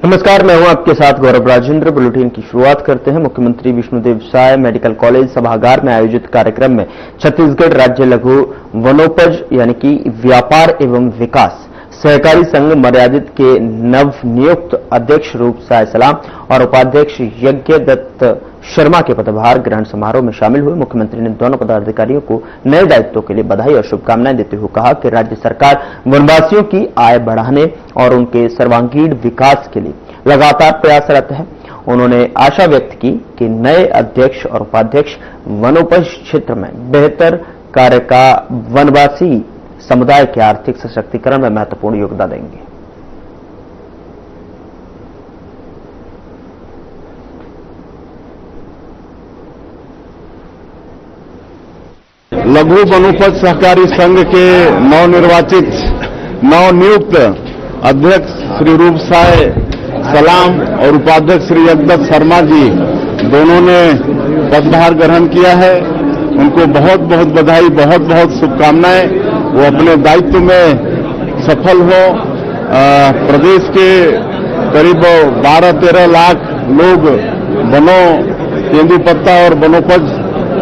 नमस्कार, मैं हूं आपके साथ गौरव राजेंद्र। बुलेटिन की शुरुआत करते हैं। मुख्यमंत्री विष्णुदेव साय मेडिकल कॉलेज सभागार में आयोजित कार्यक्रम में छत्तीसगढ़ राज्य लघु वनोपज यानी कि व्यापार एवं विकास सहकारी संघ मर्यादित के नव नियुक्त अध्यक्ष रूप साय सलाम और उपाध्यक्ष यज्ञ दत्त शर्मा के पदभार ग्रहण समारोह में शामिल हुए। मुख्यमंत्री ने दोनों पदाधिकारियों को नए दायित्वों के लिए बधाई और शुभकामनाएं देते हुए कहा कि राज्य सरकार वनवासियों की आय बढ़ाने और उनके सर्वांगीण विकास के लिए लगातार प्रयासरत है। उन्होंने आशा व्यक्त की कि नए अध्यक्ष और उपाध्यक्ष वनोपज क्षेत्र में बेहतर कार्य का वनवासी समुदाय के आर्थिक सशक्तिकरण में महत्वपूर्ण योगदान देंगे। लघु वनोपज सहकारी संघ के नवनियुक्त अध्यक्ष श्री रूप साय सलाम और उपाध्यक्ष श्री यज्ञ दत्त शर्मा जी दोनों ने पदभार ग्रहण किया है। उनको बहुत बहुत बधाई, बहुत बहुत शुभकामनाएं। वो अपने दायित्व में सफल हो। प्रदेश के करीब 12-13 लाख लोग वनों, तेंदुपत्ता और वनोपज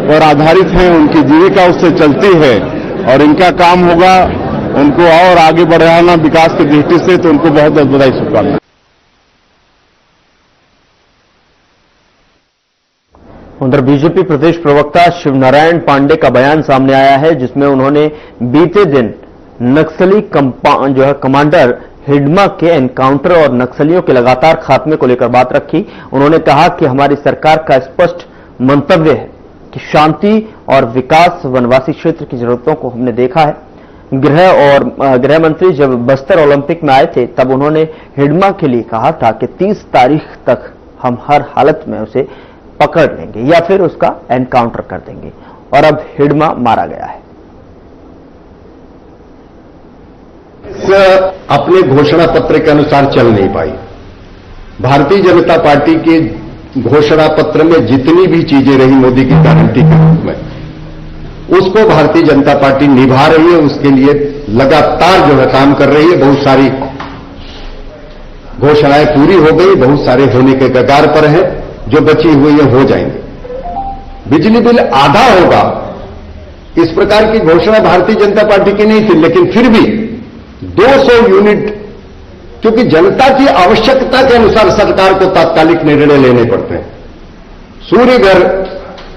पर आधारित हैं। उनकी जीविका उससे चलती है और इनका काम होगा उनको और आगे बढ़ाना विकास की दृष्टि से, तो उनको बहुत बहुत बधाई, शुभकामनाएं। उधर बीजेपी प्रदेश प्रवक्ता शिवनारायण पांडे का बयान सामने आया है, जिसमें उन्होंने बीते दिन नक्सली कमांडर हिडमा के एनकाउंटर और नक्सलियों के लगातार खात्मे को लेकर बात रखी। उन्होंने कहा कि हमारी सरकार का स्पष्ट मंतव्य है कि शांति और विकास वनवासी क्षेत्र की जरूरतों को हमने देखा है। गृह मंत्री जब बस्तर ओलंपिक में आए थे तब उन्होंने हिडमा के लिए कहा था कि 30 तारीख तक हम हर हालत में उसे पकड़ लेंगे या फिर उसका एनकाउंटर कर देंगे, और अब हिडमा मारा गया है। अपने घोषणा पत्र के अनुसार चल नहीं पाई। भारतीय जनता पार्टी के घोषणा पत्र में जितनी भी चीजें रही मोदी की गारंटी के रूप में, उसको भारतीय जनता पार्टी निभा रही है। उसके लिए लगातार जो है काम कर रही है। बहुत सारी घोषणाएं पूरी हो गई, बहुत सारे होने के कगार पर हैं, जो बची हुई है हो जाएंगे। बिजली बिल आधा होगा, इस प्रकार की घोषणा भारतीय जनता पार्टी की नहीं थी, लेकिन फिर भी 200 यूनिट, क्योंकि जनता की आवश्यकता के अनुसार सरकार को तात्कालिक निर्णय लेने पड़ते हैं। सूर्य घर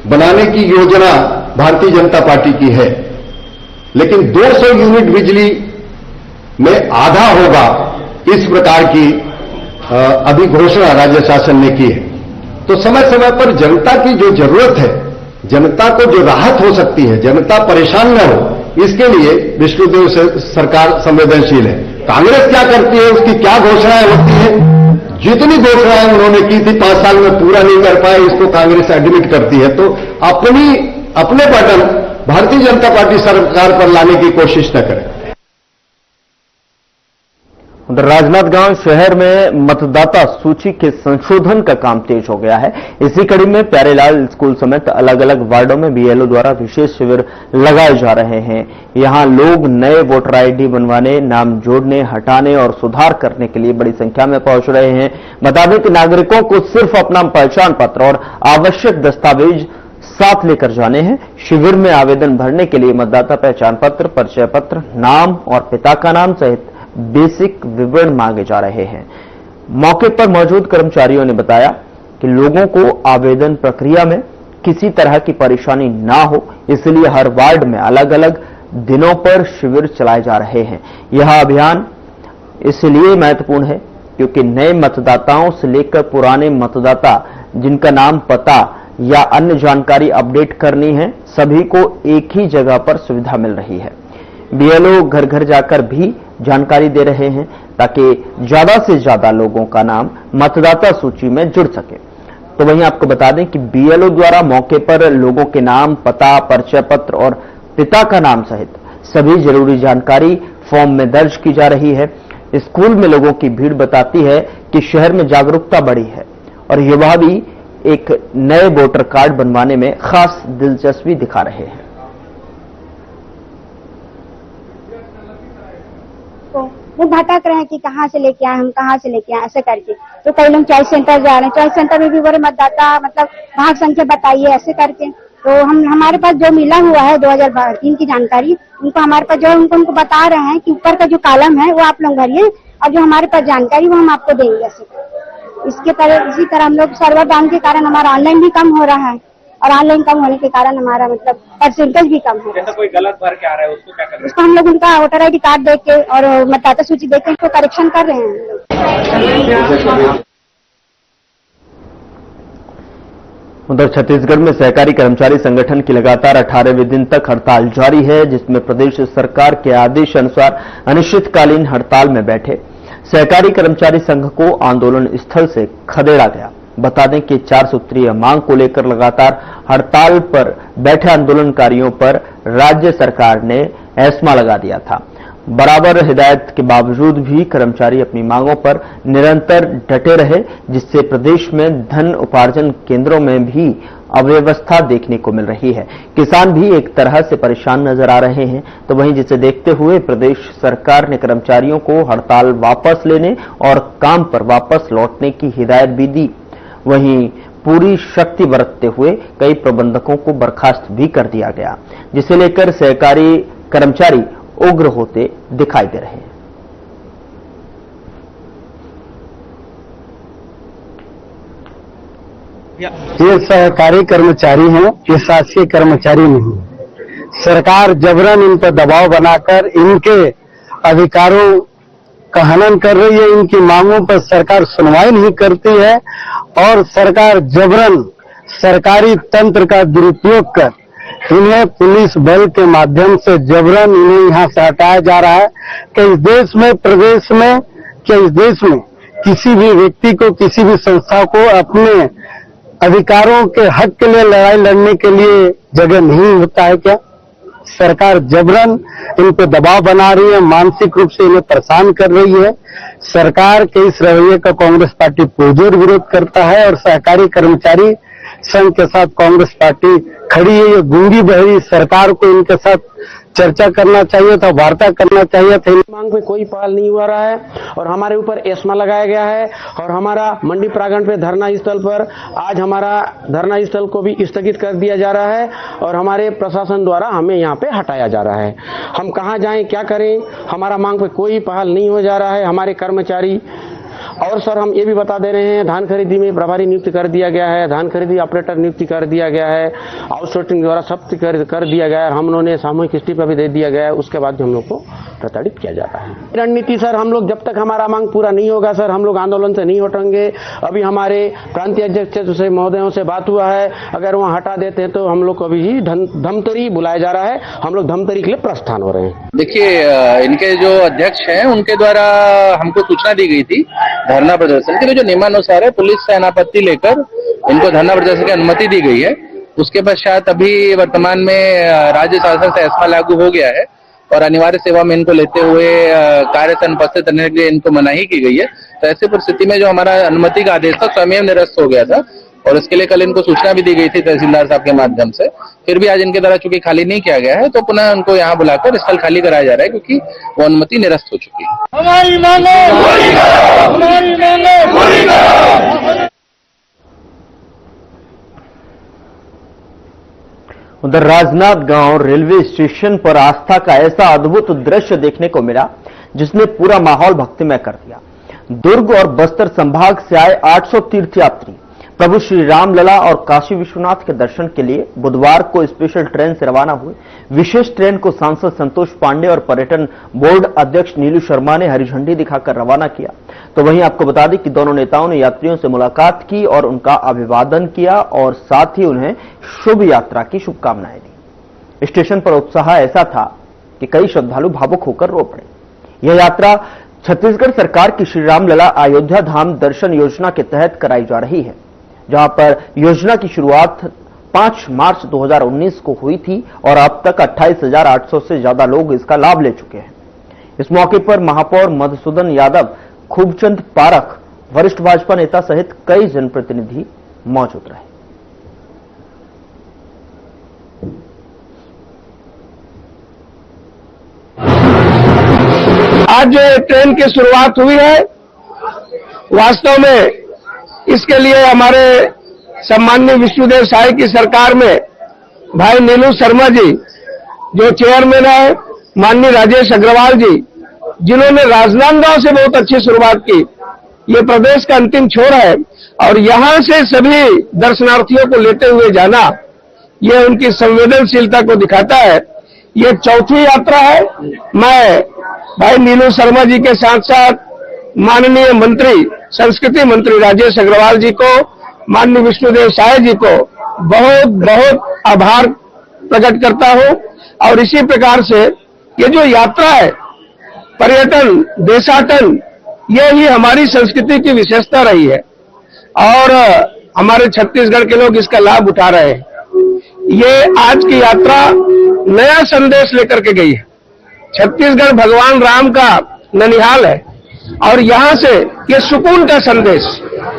बनाने की योजना भारतीय जनता पार्टी की है, लेकिन 200 यूनिट बिजली में आधा होगा, इस प्रकार की अभी घोषणा राज्य शासन ने की है। तो समय समय पर जनता की जो जरूरत है, जनता को जो राहत हो सकती है, जनता परेशान न हो, इसके लिए विष्णुदेव सरकार संवेदनशील है। कांग्रेस क्या करती है, उसकी क्या घोषणाएं होती है, जितनी घोषणाएं उन्होंने की थी 5 साल में पूरा नहीं कर पाए, इसको कांग्रेस एडमिट करती है। तो अपने बटन भारतीय जनता पार्टी सरकार पर लाने की कोशिश न करें। उधर राजनांदगांव शहर में मतदाता सूची के संशोधन का काम तेज हो गया है। इसी कड़ी में प्यारेलाल स्कूल समेत अलग अलग वार्डों में बीएलओ द्वारा विशेष शिविर लगाए जा रहे हैं। यहां लोग नए वोटर आईडी बनवाने, नाम जोड़ने, हटाने और सुधार करने के लिए बड़ी संख्या में पहुंच रहे हैं। बता दें कि नागरिकों को सिर्फ अपना पहचान पत्र और आवश्यक दस्तावेज साथ लेकर जाने हैं। शिविर में आवेदन भरने के लिए मतदाता पहचान पत्र, परिचय पत्र, नाम और पिता का नाम सहित बेसिक विवरण मांगे जा रहे हैं। मौके पर मौजूद कर्मचारियों ने बताया कि लोगों को आवेदन प्रक्रिया में किसी तरह की परेशानी ना हो, इसलिए हर वार्ड में अलग अलग दिनों पर शिविर चलाए जा रहे हैं। यह अभियान इसलिए महत्वपूर्ण है क्योंकि नए मतदाताओं से लेकर पुराने मतदाता जिनका नाम, पता या अन्य जानकारी अपडेट करनी है, सभी को एक ही जगह पर सुविधा मिल रही है। बीएलओ घर घर जाकर भी जानकारी दे रहे हैं ताकि ज्यादा से ज्यादा लोगों का नाम मतदाता सूची में जुड़ सके। तो वहीं आपको बता दें कि बीएलओ द्वारा मौके पर लोगों के नाम, पता, परिचय पत्र और पिता का नाम सहित सभी जरूरी जानकारी फॉर्म में दर्ज की जा रही है। स्कूल में लोगों की भीड़ बताती है कि शहर में जागरूकता बढ़ी है और युवा भी एक नए वोटर कार्ड बनवाने में खास दिलचस्पी दिखा रहे हैं। वो भटक रहे हैं कि कहाँ से लेके आए, हम कहाँ से लेके आए, ऐसे करके। तो कई लोग चॉइस सेंटर जा रहे हैं, चॉइस सेंटर में भी बोले मतदाता मतलब भाग संख्या बताइए, ऐसे करके। तो हमारे पास जो मिला हुआ है 2003 की जानकारी, उनको हमारे पास जो है उनको बता रहे हैं कि ऊपर का जो कॉलम है वो आप लोग भरिए, और जो हमारे पास जानकारी वो हम आपको देंगे। ऐसे इसी तरह हम लोग सर्वर डाउन के कारण हमारा ऑनलाइन भी कम हो रहा है, और ऑनलाइन कम होने के कारण हमारा मतलब परसेंटेज भी कम है। जैसा कोई गलत भर के आ रहा है उसको क्या कर रहे हैं? उसको हम लोग उनका वोटर ID कार्ड देख के और मतदाता सूची देख के उसको करेक्शन कर रहे हैं। उधर छत्तीसगढ़ में सहकारी कर्मचारी संगठन की लगातार 18वें दिन तक हड़ताल जारी है, जिसमें प्रदेश सरकार के आदेश अनुसार अनिश्चितकालीन हड़ताल में बैठे सहकारी कर्मचारी संघ को आंदोलन स्थल से खदेड़ा गया। बता दें कि 4 सूत्रीय मांग को लेकर लगातार हड़ताल पर बैठे आंदोलनकारियों पर राज्य सरकार ने एस्मा लगा दिया था। बराबर हिदायत के बावजूद भी कर्मचारी अपनी मांगों पर निरंतर डटे रहे, जिससे प्रदेश में धन उपार्जन केंद्रों में भी अव्यवस्था देखने को मिल रही है। किसान भी एक तरह से परेशान नजर आ रहे हैं, तो वहीं जिसे देखते हुए प्रदेश सरकार ने कर्मचारियों को हड़ताल वापस लेने और काम पर वापस लौटने की हिदायत भी दी। वहीं पूरी शक्ति बरतते हुए कई प्रबंधकों को बर्खास्त भी कर दिया गया, जिसे लेकर सहकारी कर्मचारी उग्र होते दिखाई दे रहे हैं। ये सहकारी कर्मचारी हैं, ये शासकीय कर्मचारी नहीं। सरकार जबरन इन पर दबाव बनाकर इनके अधिकारों का हनन कर रही है। इनकी मांगों पर सरकार सुनवाई नहीं करती है, और सरकार जबरन सरकारी तंत्र का दुरुपयोग कर इन्हें पुलिस बल के माध्यम से जबरन इन्हें यहाँ से हटाया जा रहा है। कि इस देश में, प्रदेश में, क्या इस देश में किसी भी व्यक्ति को, किसी भी संस्था को अपने अधिकारों के हक के लिए लड़ाई लड़ने के लिए जगह नहीं होता है क्या? सरकार जबरन इन पे दबाव बना रही है, मानसिक रूप से इन्हें परेशान कर रही है। सरकार के इस रवैये का कांग्रेस पार्टी पुरजोर विरोध करता है, और सहकारी कर्मचारी संघ के साथ कांग्रेस पार्टी खड़ी है। ये गूंगी बहरी सरकार को इनके साथ चर्चा करना चाहिए था, वार्ता करना चाहिए था। मांग पे कोई पहल नहीं हुआ रहा है, और हमारे ऊपर एस्मा लगाया गया है, और हमारा मंडी प्रांगण पे धरना स्थल पर आज हमारा धरना स्थल को भी स्थगित कर दिया जा रहा है, और हमारे प्रशासन द्वारा हमें यहाँ पे हटाया जा रहा है। हम कहाँ जाएं, क्या करें? हमारा मांग पे कोई पहल नहीं हो जा रहा है। हमारे कर्मचारी, और सर हम ये भी बता दे रहे हैं, धान खरीदी में प्रभारी नियुक्त कर दिया गया है, धान खरीदी ऑपरेटर नियुक्ति कर दिया गया है, आउटसोर्सिंग द्वारा सब कर दिया गया है, हम लोगों ने सामूहिक इस्तीफा भी दे दिया गया है। उसके बाद हम लोग को प्रताड़ित किया जा रहा है। रणनीति सर, हम लोग जब तक हमारा मांग पूरा नहीं होगा सर, हम लोग आंदोलन से नहीं हटेंगे। अभी हमारे प्रांतीय अध्यक्ष से महोदयों से बात हुआ है, अगर वहाँ हटा देते हैं तो हम लोग को अभी ही धमतरी बुलाया जा रहा है। हम लोग धमतरी के लिए प्रस्थान हो रहे हैं। देखिए, इनके जो अध्यक्ष हैं उनके द्वारा हमको सूचना दी गई थी धरना प्रदर्शन के लिए, जो नियमानुसार है पुलिस से अनापत्ति लेकर इनको धरना प्रदर्शन की अनुमति दी गई है। उसके पश्चात अभी वर्तमान में राज्य शासन से एस्मा लागू हो गया है, और अनिवार्य सेवा में इनको लेते हुए कार्य से अनुपस्थित रहने के लिए इनको मनाही की गई है। तो ऐसी परिस्थिति में जो हमारा अनुमति का आदेश था स्वयं निरस्त हो गया था, और इसके लिए कल इनको सूचना भी दी गई थी तहसीलदार साहब के माध्यम से। फिर भी आज इनके द्वारा चूंकि खाली नहीं किया गया है, तो पुनः उनको यहाँ बुलाकर स्थल खाली कराया जा रहा है, क्योंकि वो अनुमति निरस्त हो चुकी है। हमारी मांगे हमारी मांगे। उधर राजनांदगांव रेलवे स्टेशन पर आस्था का ऐसा अद्भुत दृश्य देखने को मिला, जिसने पूरा माहौल भक्तिमय कर दिया। दुर्ग और बस्तर संभाग से आए 800 तीर्थयात्री प्रभु श्री रामलला और काशी विश्वनाथ के दर्शन के लिए बुधवार को स्पेशल ट्रेन से रवाना हुए। विशेष ट्रेन को सांसद संतोष पांडे और पर्यटन बोर्ड अध्यक्ष नीलू शर्मा ने हरी झंडी दिखाकर रवाना किया। तो वहीं आपको बता दें कि दोनों नेताओं ने यात्रियों से मुलाकात की और उनका अभिवादन किया, और साथ ही उन्हें शुभ यात्रा की शुभकामनाएं दी। स्टेशन पर उत्साह ऐसा था कि कई श्रद्धालु भावुक होकर रो पड़े। यह यात्रा छत्तीसगढ़ सरकार की श्री रामलला अयोध्या धाम दर्शन योजना के तहत कराई जा रही है, जहां पर योजना की शुरुआत 5 मार्च 2019 को हुई थी, और अब तक 28,800 से ज्यादा लोग इसका लाभ ले चुके हैं। इस मौके पर महापौर मधुसूदन यादव, खूबचंद पारख, वरिष्ठ भाजपा नेता सहित कई जनप्रतिनिधि मौजूद रहे। आज जो ये ट्रेन की शुरुआत हुई है, वास्तव में इसके लिए हमारे सम्माननीय विष्णुदेव साय की सरकार में भाई नीलू शर्मा जी जो चेयरमैन है, माननीय राजेश अग्रवाल जी जिन्होंने राजनांदगांव से बहुत अच्छी शुरुआत की। ये प्रदेश का अंतिम छोर है और यहां से सभी दर्शनार्थियों को लेते हुए जाना, ये उनकी संवेदनशीलता को दिखाता है। ये चौथी यात्रा है। मैं भाई नीलू शर्मा जी के साथ साथ माननीय मंत्री, संस्कृति मंत्री राजेश अग्रवाल जी को, माननीय विष्णुदेव साय जी को बहुत बहुत आभार प्रकट करता हूं। और इसी प्रकार से ये जो यात्रा है, पर्यटन, देशाटन, ये ही हमारी संस्कृति की विशेषता रही है और हमारे छत्तीसगढ़ के लोग इसका लाभ उठा रहे हैं। ये आज की यात्रा नया संदेश लेकर के गई है। छत्तीसगढ़ भगवान राम का ननिहाल है और यहां से ये सुकून का संदेश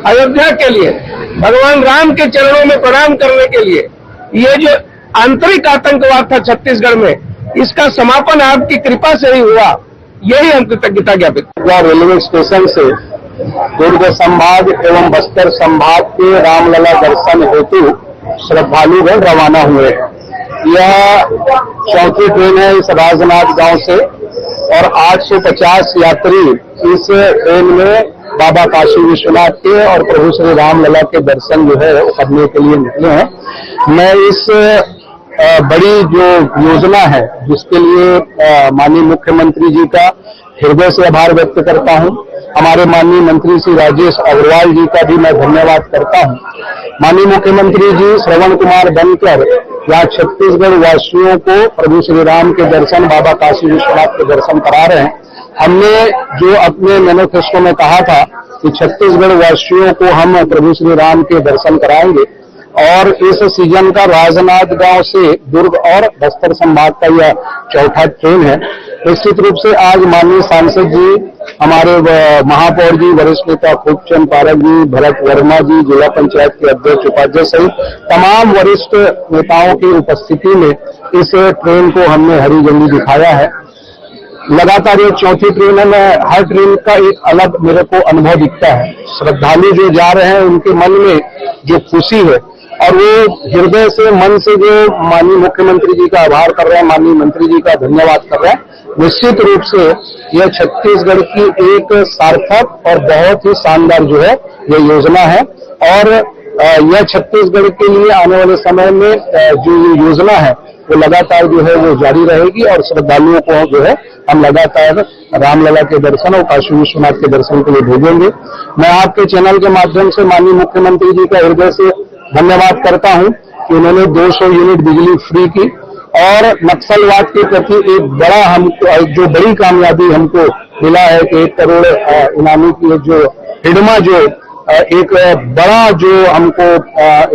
अयोध्या के लिए, भगवान राम के चरणों में प्रणाम करने के लिए, ये जो आंतरिक आतंकवाद था छत्तीसगढ़ में, इसका समापन आपकी कृपा से ही हुआ। यही हम कृतज्ञता ज्ञापित। रेलवे स्टेशन से दुर्ग संभाग एवं बस्तर संभाग के रामलला दर्शन हेतु श्रद्धालुगण रवाना हुए। यह चौथी ट्रेन है इस राजनाथ गांव से और 850 यात्री इस ट्रेन में बाबा काशी विश्वनाथ के और प्रभु श्री रामलला के दर्शन जो है करने के लिए निकले हैं। मैं इस बड़ी जो योजना है जिसके लिए माननीय मुख्यमंत्री जी का हृदय से आभार व्यक्त करता हूं। हमारे माननीय मंत्री श्री राजेश अग्रवाल जी का भी मैं धन्यवाद करता हूं। माननीय मुख्यमंत्री जी श्रवण कुमार बनकर यहाँ छत्तीसगढ़ वासियों को प्रभु श्री राम के दर्शन, बाबा काशी विश्वनाथ के दर्शन करा रहे हैं। हमने जो अपने मैनिफेस्टो में कहा था कि छत्तीसगढ़ वासियों को हम प्रभु श्री राम के दर्शन कराएंगे और इस सीजन का राजनाथ गांव से दुर्ग और बस्तर संभाग का यह चौथा ट्रेन है। निश्चित रूप से आज माननीय सांसद जी, हमारे महापौर जी, वरिष्ठ नेता खूबचंद पारक जी, भरत वर्मा जी, जिला पंचायत के अध्यक्ष उपाध्यक्ष सहित तमाम वरिष्ठ नेताओं की उपस्थिति में इस ट्रेन को हमने हरी झंडी दिखाया है। लगातार ये चौथी ट्रेन है। हर ट्रेन का एक अलग मेरे को अनुभव दिखता है। श्रद्धालु जो जा रहे हैं उनके मन में जो खुशी है और वो हृदय से, मन से जो माननीय मुख्यमंत्री जी का आभार कर रहे हैं, माननीय मंत्री जी का धन्यवाद कर रहे हैं। निश्चित रूप से यह छत्तीसगढ़ की एक सार्थक और बहुत ही शानदार जो है ये योजना है और यह छत्तीसगढ़ के लिए आने वाले समय में जो ये योजना है वो लगातार जो है वो जारी रहेगी और श्रद्धालुओं को जो है हम लगातार रामलला के दर्शन और काशी विश्वनाथ के दर्शन के लिए भेजेंगे। मैं आपके चैनल के माध्यम से माननीय मुख्यमंत्री जी का हृदय से धन्यवाद करता हूं कि उन्होंने 200 यूनिट बिजली फ्री की और नक्सलवाद के प्रति एक बड़ा हमको जो बड़ी कामयाबी हमको मिला है कि 1 करोड़ इनामी की जो हिडमा जो एक बड़ा जो हमको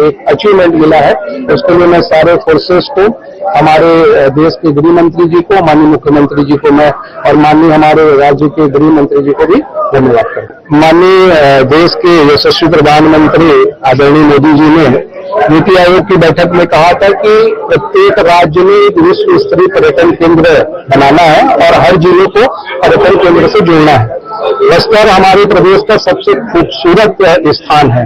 एक अचीवमेंट मिला है, उसके लिए मैं सारे फोर्सेस को, हमारे देश के गृह मंत्री जी को, माननीय मुख्यमंत्री जी को मैं और माननीय हमारे राज्य के गृह मंत्री जी को भी धन्यवाद करता हूं। माननीय देश के यशस्वी प्रधानमंत्री आदरणीय मोदी जी ने नीति आयोग की बैठक में कहा था कि प्रत्येक राज्य में एक विश्व स्तरीय पर्यटन केंद्र बनाना है और हर जिले को पर्यटन केंद्र से जोड़ना है। बस्तर हमारे प्रदेश का सबसे खूबसूरत स्थान है।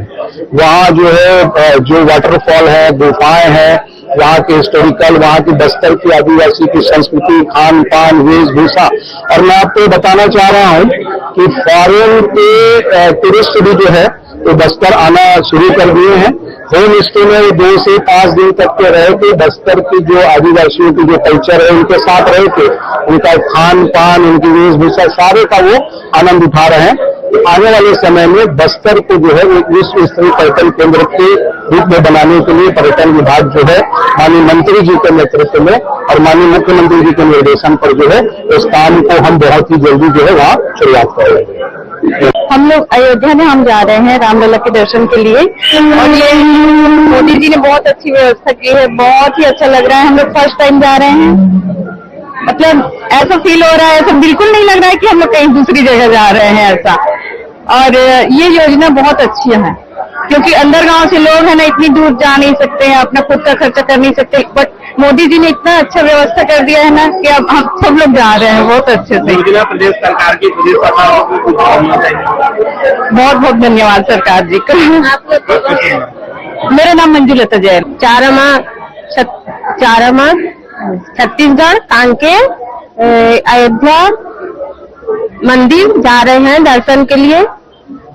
वहाँ जो है जो वाटरफॉल है, गुफाएं हैं, वहाँ के हिस्टोरिकल, वहाँ की बस्तर की आदिवासी की संस्कृति, खान पान, वेशभूषा। और मैं आपको बताना चाह रहा हूँ कि फॉरेन के टूरिस्ट भी जो है तो बस्तर आना शुरू कर दिए हैं। होम स्टे में 2 से 5 दिन तक के रह के बस्तर की जो आदिवासियों की जो कल्चर है उनके साथ रह के उनका खान पान, उनकी वेशभूषा, सारे का वो आनंद उठा रहे हैं। आने वाले समय में बस्तर को जो है एक विश्व स्तरीय पर्यटन केंद्र के रूप में बनाने के लिए पर्यटन विभाग जो है माननीय मंत्री जी के नेतृत्व में और माननीय मुख्यमंत्री जी के निर्देशन पर जो है उस काम को हम बहुत ही जल्दी जो है वहाँ शुरुआत करेंगे। हम लोग अयोध्या में हम जा रहे हैं रामलला के दर्शन के लिए और ये मोदी जी ने बहुत अच्छी व्यवस्था की है। बहुत ही अच्छा लग रहा है। हम लोग फर्स्ट टाइम जा रहे हैं, मतलब ऐसा फील हो रहा है, ऐसा बिल्कुल नहीं लग रहा है कि हम लोग कहीं दूसरी जगह जा रहे हैं ऐसा। और ये योजना बहुत अच्छी है। क्योंकि अंदर गांव से लोग है ना इतनी दूर जा नहीं सकते हैं, अपना खुद का खर्चा कर नहीं सकते, बट मोदी जी ने इतना अच्छा व्यवस्था कर दिया है ना कि अब हम सब लोग जा रहे हैं बहुत अच्छे से। प्रदेश सरकार की बहुत बहुत धन्यवाद सरकार जी का। मेरा नाम मंजुलता जैन, चारामा छत्तीसगढ़ कांकेर अयोध्या मंदिर जा रहे हैं दर्शन के लिए।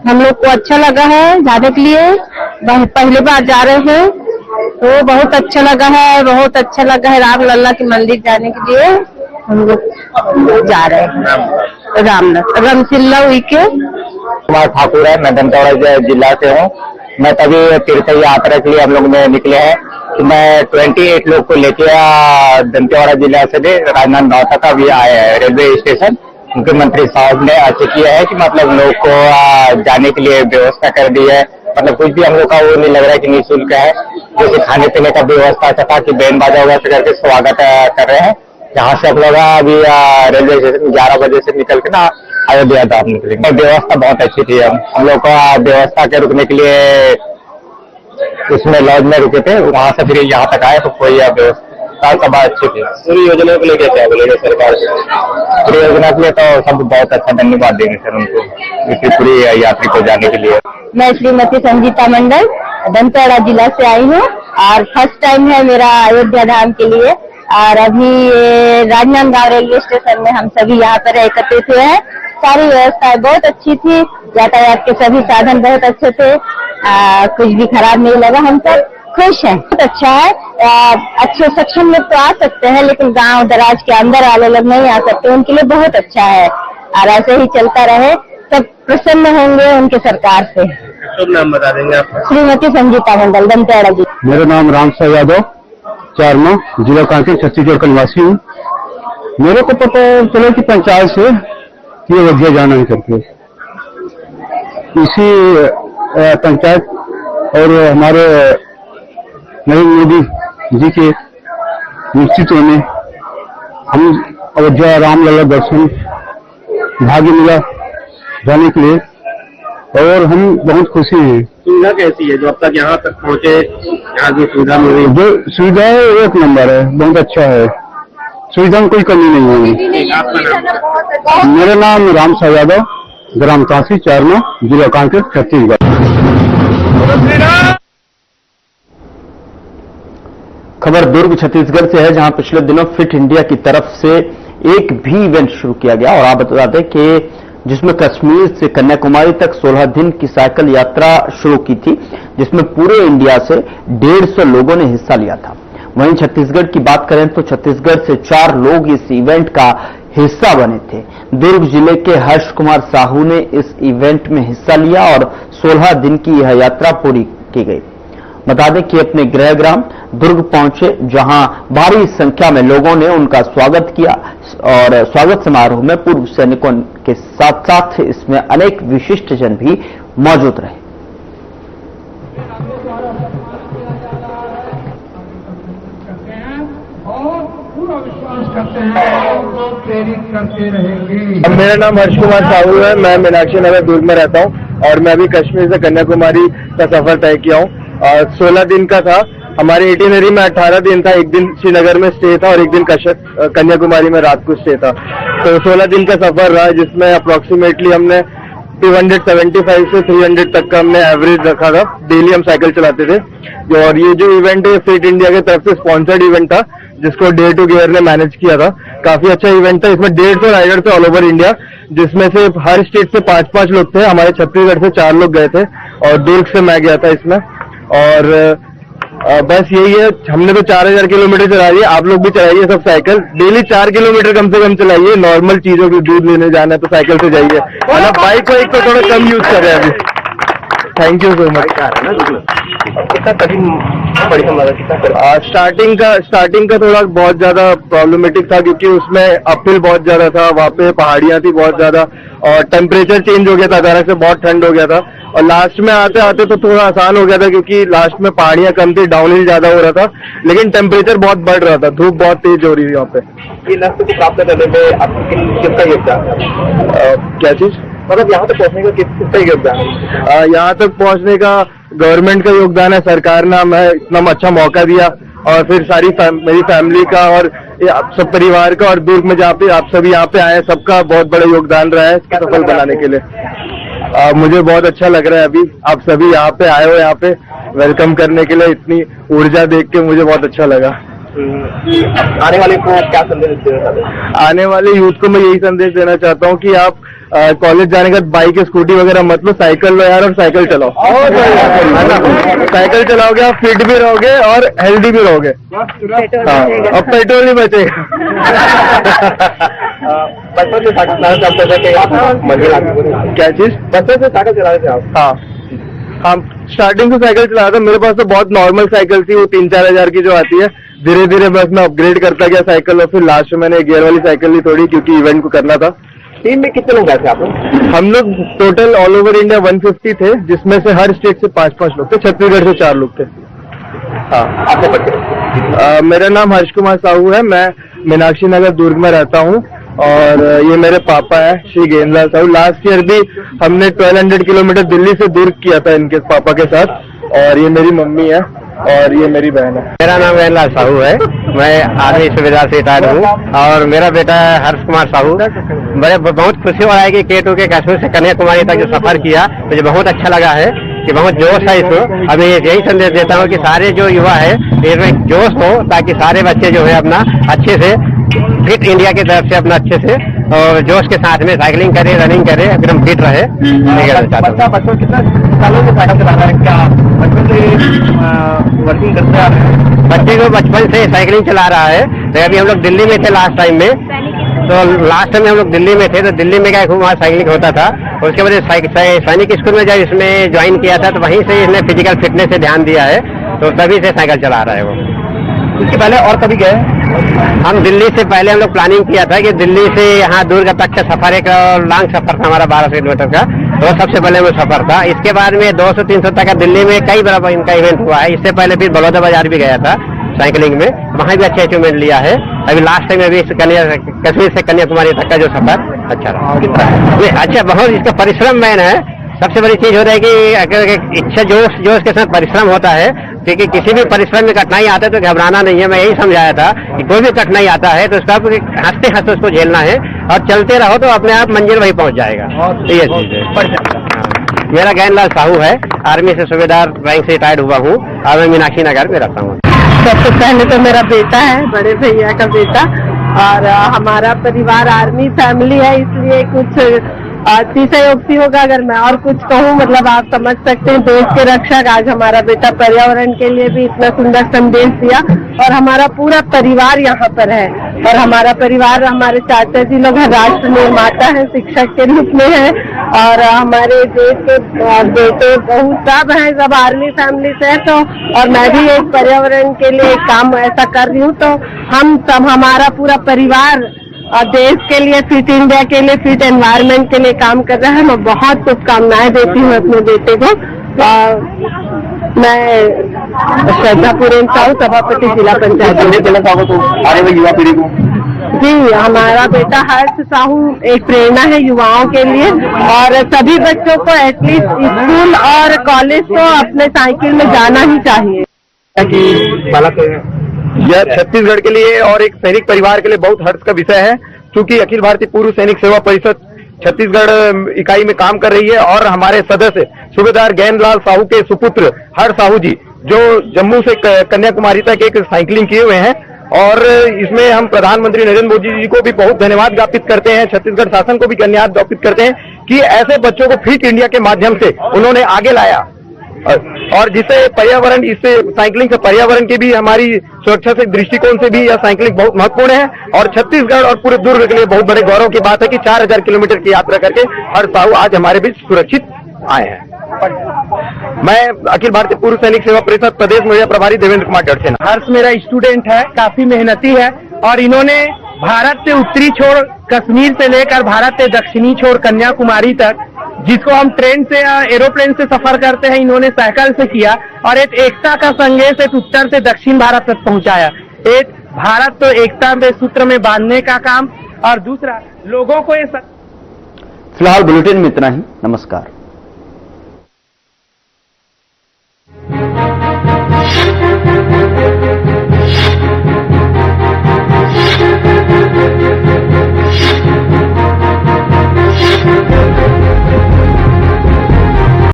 हम लोग को अच्छा लगा है जाने के लिए, पहली बार जा रहे हैं तो बहुत अच्छा लगा है, बहुत अच्छा लगा है। राम लल्ला के मंदिर जाने के लिए हम लोग जा रहे हैं। रामसिल्ला हुई के कुमार ठाकुर है, मैं दंतेवाड़ा जिला से हूँ। मैं तभी तीर्थ यात्रा के लिए हम लोग में निकले हैं कि मैं 28 लोग को लेके दंतेवाड़ा जिला से राजनांदगांव तक अभी आए हैं रेलवे स्टेशन। मुख्यमंत्री साहब ने अच्छा किया है कि मतलब लोग को जाने के लिए व्यवस्था कर दी है, मतलब कुछ भी हम लोग का वो नहीं लग रहा है कि निःशुल्क है। जैसे खाने पीने का व्यवस्था अच्छा था कि बैंड बाजा वगैरह करके स्वागत कर रहे हैं। यहाँ से हम लोग अभी रेलवे स्टेशन 11 बजे से निकल के ना अयोध्या धाम निकलेंगे। व्यवस्था बहुत अच्छी थी। हम लोग को व्यवस्था के रुकने के लिए उसमें लॉज में रुके थे, वहाँ से फिर यहाँ तक आए तो कोई व्यवस्था सब अच्छी थी। पूरी योजना को लेकर क्या बोलेंगे सरकार से? पूरी योजना के लिए तो सब बहुत अच्छा धन्यवाद देंगे सर उनको, इसी पूरी यात्री को जाने के लिए। मैं श्रीमती संगीता मंडल दंतेवाड़ा जिला से आई हूँ और फर्स्ट टाइम है मेरा अयोध्या धाम के लिए। और अभी राजनांदगांव रेलवे स्टेशन में हम सभी यहाँ पर एकत्रित हुए हैं। सारी व्यवस्थाएं बहुत अच्छी थी, यातायात के सभी साधन बहुत अच्छे थे, कुछ भी खराब नहीं लगा। हम सब खुश हैं, बहुत अच्छा है। अच्छे सक्षम लोग तो आ सकते हैं लेकिन गांव दराज के अंदर वाले लोग नहीं आ सकते, उनके लिए बहुत अच्छा है। और ऐसे ही चलता रहे, सब प्रसन्न होंगे उनके सरकार से। शुभ नाम बता देंगे आप? श्रीमती संगीता मंडल दंतेवाड़ा जी। मेरा नाम रामसा यादव, चारमा जिला कांकेर छत्तीसगढ़ का निवासी हूँ। मेरे को पता चला कि पंचायत से ये अयोध्या जाना है करके, इसी पंचायत और हमारे नरेंद्र मोदी जी के नेतृत्व में हम अयोध्या रामलला दर्शन भाग्य मिला जाने के लिए और हम बहुत खुशी हैं। सुविधा कैसी है जो अब तक यहाँ तक पहुँचे, यहाँ की सुविधा मिल रही है? जो सुविधा है एक नंबर है, बहुत अच्छा है, सुविधा में कोई कमी नहीं है। आपका नाम? मेरा नाम रामसा यादव, ग्राम काशी चारमा जिला कांकेर छत्तीसगढ़। खबर दुर्ग छत्तीसगढ़ से है, जहां पिछले दिनों फिट इंडिया की तरफ से एक भी इवेंट शुरू किया गया और आप बता दें कि जिसमें कश्मीर से कन्याकुमारी तक 16 दिन की साइकिल यात्रा शुरू की थी, जिसमें पूरे इंडिया से 150 लोगों ने हिस्सा लिया था। वहीं छत्तीसगढ़ की बात करें तो छत्तीसगढ़ से 4 लोग इस इवेंट का हिस्सा बने थे। दुर्ग जिले के हर्ष कुमार साहू ने इस इवेंट में हिस्सा लिया और 16 दिन की यह यात्रा पूरी की गई। बता दें कि अपने गृहग्राम दुर्ग पहुंचे, जहां भारी संख्या में लोगों ने उनका स्वागत किया और स्वागत समारोह में पूर्व सैनिकों के साथ साथ इसमें अनेक विशिष्ट जन भी मौजूद रहे। मेरा नाम हर्ष कुमार साहू है, मैं मीनाक्षी नगर दुर्ग में रहता हूँ और मैं अभी कश्मीर से कन्याकुमारी का सफर तय किया हूँ। 16 दिन का था, हमारी इटिनरी में 18 दिन था, एक दिन श्रीनगर में स्टे था और एक दिन कन्याकुमारी में रात को स्टे था। तो 16 दिन का सफर रहा, जिसमें अप्रोक्सीमेटली हमने 275 से 300 तक का हमने एवरेज रखा था। डेली हम साइकिल चलाते थे। और ये जो इवेंट है फिट इंडिया की तरफ से स्पॉन्सर्ड इवेंट था, जिसको डे टू गियर ने मैनेज किया था। काफी अच्छा इवेंट था, इसमें 150 राइडर थे ऑल ओवर इंडिया, जिसमें से हर स्टेट से 5-5 लोग थे। हमारे छत्तीसगढ़ से 4 लोग गए थे और दुर्ग से मैं गया था इसमें। और बस यही है, हमने तो 4000 किलोमीटर चलाई है, आप लोग भी चलाइए सब साइकिल। डेली 4 किलोमीटर कम से कम चलाइए। नॉर्मल चीजों की दूध लेने जाना है तो साइकिल से जाइए, मतलब बाइक वाइक को थोड़ा कम यूज करें अभी। Thank you so much. Starting का थोड़ा बहुत ज्यादा प्रॉब्लमेटिक था, क्योंकि उसमें अपहिल बहुत ज्यादा था, वहाँ पे पहाड़ियाँ थी बहुत ज्यादा और टेम्परेचर चेंज हो गया था, अचानक से बहुत ठंड हो गया था। और लास्ट में आते आते तो थोड़ा आसान हो गया था, क्योंकि लास्ट में पहाड़ियाँ कम थी, डाउनहिल ज्यादा हो रहा था, लेकिन टेम्परेचर बहुत बढ़ रहा था, धूप बहुत तेज हो रही थी वहाँ पे। ये लक्ष्य को प्राप्त करने में आपको किसका योगदान? क्या चीज? मतलब यहाँ तक पहुँचने का किसका योगदान? यहाँ तक पहुँचने का गवर्नमेंट का योगदान है, सरकार ने हमें इतना अच्छा मौका दिया और फिर मेरी फैमिली का और आप सब परिवार का और दुर्ग में जहाँ पे आप सभी यहाँ पे आए सबका बहुत बड़ा योगदान रहा है इसको सफल बनाने के लिए। मुझे बहुत अच्छा लग रहा है अभी आप सभी यहाँ पे आए हो, यहाँ पे वेलकम करने के लिए इतनी ऊर्जा देख के मुझे बहुत अच्छा लगा। आने वाले को क्या संदेश देना चाहते हैं? आने वाले यूथ को मैं यही संदेश देना चाहता हूँ कि आप कॉलेज जाने के बाद बाइक स्कूटी वगैरह मत लो, साइकिल लो यार और साइकिल चलाओ, है ना? साइकिल चलाओगे आप फिट भी रहोगे और हेल्दी भी रहोगे। हाँ, अब पेट्रोल नहीं बचेगा। बचपन से साइकिल चलाना चाहते थे कि आप महिला? क्या चीज? बचपन से साइकिल चला रहे थे आप? हाँ, हम स्टार्टिंग से साइकिल चला था। मेरे पास तो बहुत नॉर्मल साइकिल थी, वो 3-4 हजार की जो आती है। धीरे धीरे बस मैं अपग्रेड करता गया साइकिल और फिर लास्ट में मैंने गियर वाली साइकिल ली थोड़ी, क्योंकि इवेंट को करना था। टीम में कितने लोग गए थे आप लोग? हम लोग टोटल ऑल ओवर इंडिया 150 थे, जिसमें से हर स्टेट से 5-5 लोग थे। छत्तीसगढ़ से 4 लोग थे। हाँ, आपको परिचय? मेरा नाम हर्ष कुमार साहू है, मैं मीनाक्षी नगर दुर्ग में रहता हूँ और ये मेरे पापा है श्री गेंदलाल साहू। लास्ट ईयर भी हमने 1200 किलोमीटर दिल्ली से दुर्ग किया था इनके पापा के साथ, और ये मेरी मम्मी है और ये मेरी बहन है। मेरा नाम गेंदलाल साहू है, मैं आर्मी सुबेदार से रिटायर्ड हूँ और मेरा बेटा है हर्ष कुमार साहू। मुझे बहुत खुशी हो रहा है कि K2 के कश्मीर से कन्याकुमारी तक जो सफर किया मुझे बहुत अच्छा लगा है कि बहुत जोश है इसमें। अभी यही संदेश देता हूँ कि सारे जो युवा है इसमें जोश हो, ताकि सारे बच्चे जो है अपना अच्छे से फिट इंडिया की तरफ से अपना अच्छे से और जोश के साथ में साइकिलिंग करे, रनिंग करे, एकदम फिट रहे। बच्चों कितना सालों से साइकिल चला रहा है? क्या बचपन से वर्किंग करते आ रहे हैं? बच्चे को बचपन से साइकिलिंग चला रहा है। तो अभी हम लोग दिल्ली में थे लास्ट टाइम में, तो लास्ट टाइम हम लोग दिल्ली में थे तो दिल्ली में क्या खूब वहाँ साइकिलिंग होता था। उसके बाद सैनिक स्कूल में जब इसमें ज्वाइन किया था तो वहीं से इसने फिजिकल फिटनेस से ध्यान दिया है, तो तभी से साइकिल चला रहा है वो। इसके पहले और कभी गए? हम दिल्ली से पहले हम लोग प्लानिंग किया था कि दिल्ली से यहाँ दुर्ग तक का सफर, एक लॉन्ग सफर था हमारा 1200 किलोमीटर का, तो सबसे पहले वो सफर था। इसके बाद में 200-300 तक का दिल्ली में कई बार इनका इवेंट हुआ है। इससे पहले फिर बलौदा बाजार भी गया था साइकिलिंग में, वहाँ भी अच्छा अचीवमेंट लिया है। अभी लास्ट टाइम अभी कश्मीर से कन्याकुमारी तक का जो सफर अच्छा रहा। अच्छा, बहुत इसका परिश्रम मैन है। सबसे बड़ी चीज होता है कि अगर इच्छा जोश के साथ परिश्रम होता है, क्योंकि किसी भी परिश्रम में कठिनाई आता है तो घबराना नहीं है। मैं यही समझाया था कि कोई भी कठिनाई आता है तो उसका हंसते हंसते उसको झेलना है और चलते रहो तो अपने आप मंजिल वही पहुंच जाएगा। ये चीज है। मेरा गेंदलाल साहू है, आर्मी से सूबेदार रैंक से रिटायर्ड हुआ हूँ और मैं मीनाक्षी नगर में रहता हूँ। सबसे पहले तो मेरा बेटा है, बड़े भैया का बेटा, और हमारा परिवार आर्मी फैमिली है, इसलिए कुछ अतिशयोक्ति होगा अगर मैं और कुछ कहूँ। मतलब आप समझ सकते हैं, देश के रक्षक आज हमारा बेटा पर्यावरण के लिए भी इतना सुंदर संदेश दिया और हमारा पूरा परिवार यहाँ पर है। और हमारा परिवार, हमारे चाचा जी लोग राष्ट्र निर्माता है, शिक्षक के रूप में है, और हमारे देश के बेटे बहू सब हैं, सब आर्मी फैमिली से है। तो और मैं भी एक पर्यावरण के लिए एक काम ऐसा कर रही हूँ, तो हम सब, हमारा पूरा परिवार और देश के लिए, फिट इंडिया के लिए, फिट एनवायरनमेंट के लिए काम कर रहा है। मैं बहुत शुभकामनाएं देती हूँ अपने बेटे को। मैं श्रद्धा पुरेन साहू, सभापति जिला पंचायत। आने वाली युवा पीढ़ी को जी, हमारा बेटा हर्ष साहू एक प्रेरणा है युवाओं के लिए, और सभी बच्चों को एटलीस्ट स्कूल और कॉलेज को अपने साइकिल में जाना ही चाहिए। यह छत्तीसगढ़ के लिए और एक सैनिक परिवार के लिए बहुत हर्ष का विषय है, क्योंकि अखिल भारतीय पूर्व सैनिक सेवा परिषद छत्तीसगढ़ इकाई में काम कर रही है और हमारे सदस्य सूबेदार गेंदलाल साहू के सुपुत्र हर्ष साहू जी, जो जम्मू से कन्याकुमारी तक एक साइकिलिंग किए हुए हैं, और इसमें हम प्रधानमंत्री नरेंद्र मोदी जी को भी बहुत धन्यवाद ज्ञापित करते हैं, छत्तीसगढ़ शासन को भी धन्यवाद ज्ञापित करते हैं कि ऐसे बच्चों को फिट इंडिया के माध्यम से उन्होंने आगे लाया, और जिससे पर्यावरण, इससे साइकिलिंग से पर्यावरण की भी, हमारी सुरक्षा से दृष्टिकोण से भी यह साइकिलिंग बहुत महत्वपूर्ण है। और छत्तीसगढ़ और पूरे दुर्ग के लिए बहुत बड़े गौरव की बात है कि 4000 किलोमीटर की यात्रा करके हर्ष साहू आज हमारे बीच सुरक्षित आए हैं। मैं अखिल भारतीय पूर्व सैनिक सेवा परिषद प्रदेश मीडिया प्रभारी देवेंद्र कुमार डड़सेना। हर्ष मेरा स्टूडेंट है, काफी मेहनती है, और इन्होंने भारत से उत्तरी छोर कश्मीर से लेकर भारत से दक्षिणी छोर कन्याकुमारी तक, जिसको हम ट्रेन से या एरोप्लेन से सफर करते हैं, इन्होंने साइकिल से किया, और एक एकता का संदेश एक उत्तर से दक्षिण भारत तक पहुंचाया। एक भारत तो एकता में सूत्र में बांधने का काम, और दूसरा लोगों को ये फिलहाल बुलेटिन में इतना ही। नमस्कार।